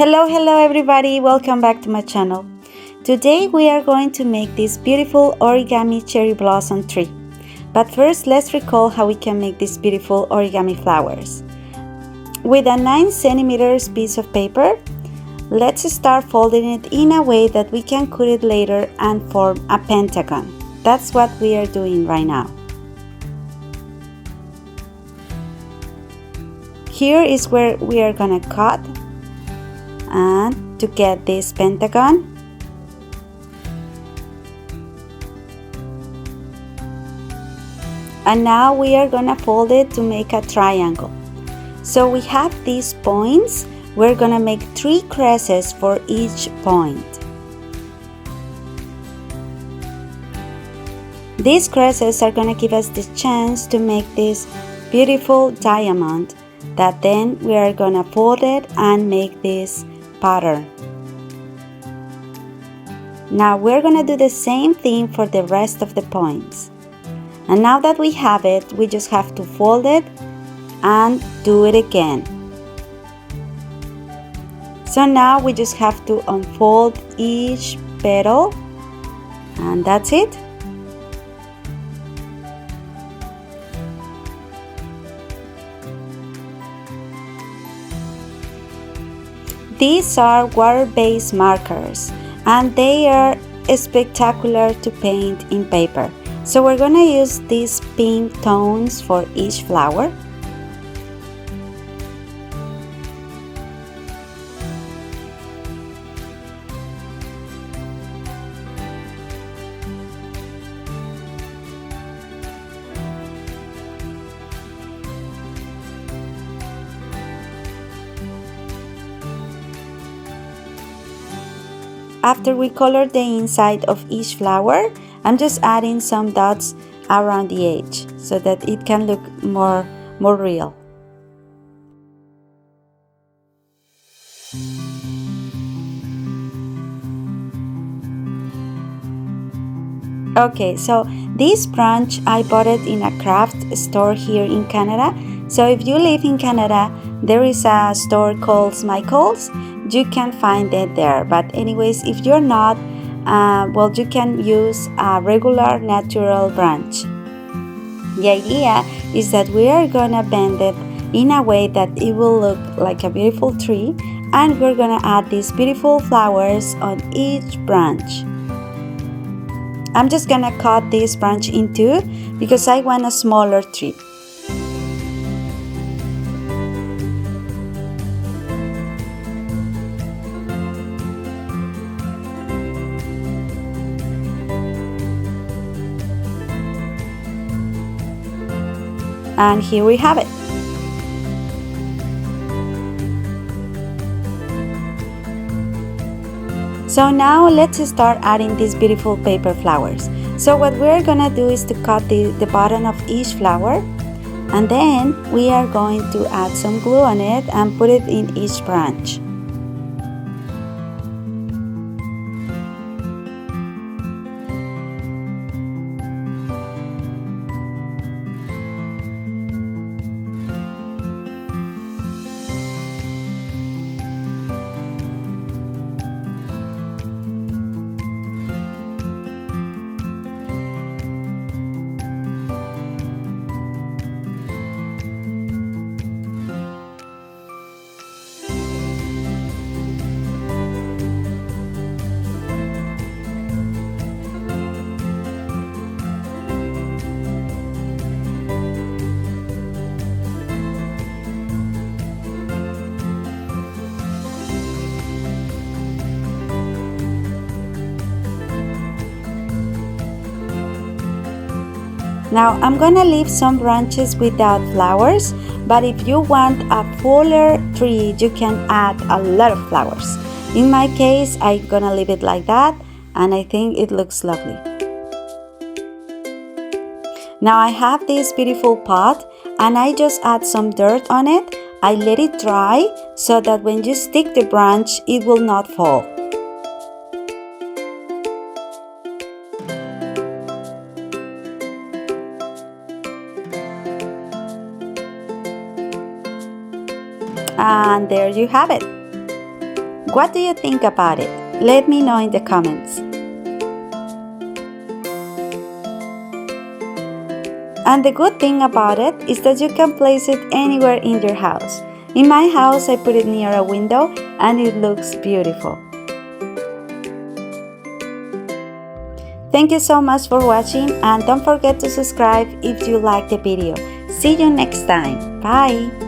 Hello everybody, welcome back to my channel. Today we are going to make this beautiful origami cherry blossom tree. But first let's recall how we can make these beautiful origami flowers. With a 9 centimeters piece of paper, let's start folding it in a way that we can cut it later and form a pentagon. That's what we are doing right now. Here is where we are gonna cut and to get this pentagon. And now we are gonna fold it to make a triangle. So we have these points. We're gonna make 3 creases for each point. These creases are gonna give us the chance to make this beautiful diamond that then we are gonna fold it and make this pattern. Now we're gonna do the same thing for the rest of the points. And now that we have it, we just have to fold it and do it again. So now we just have to unfold each petal, and that's it. These are water-based markers and they are spectacular to paint in paper. So we're gonna use these pink tones for each flower. After we color the inside of each flower, I'm just adding some dots around the edge so that it can look more real. Okay, so this branch I bought it in a craft store here in Canada. So if you live in Canada, there is a store called Michael's. You can find it there. But anyways, if you're not, well, you can use a regular natural branch. The idea is that we are gonna bend it in a way that it will look like a beautiful tree, and we're gonna add these beautiful flowers on each branch. I'm just gonna cut this branch in 2 because I want a smaller tree. And here we have it. So now let's start adding these beautiful paper flowers. So what we're gonna do is to cut the bottom of each flower, and then we are going to add some glue on it and put it in each branch. Now I'm gonna leave some branches without flowers, but if you want a fuller tree, you can add a lot of flowers. In my case, I'm gonna leave it like that, and I think it looks lovely. Now I have this beautiful pot, and I just add some dirt on it. I let it dry so that when you stick the branch, it will not fall. And there you have it. What do you think about it? Let me know in the comments. And the good thing about it is that you can place it anywhere in your house. In my house, I put it near a window and it looks beautiful. Thank you so much for watching, and don't forget to subscribe if you like the video. See you next time. Bye!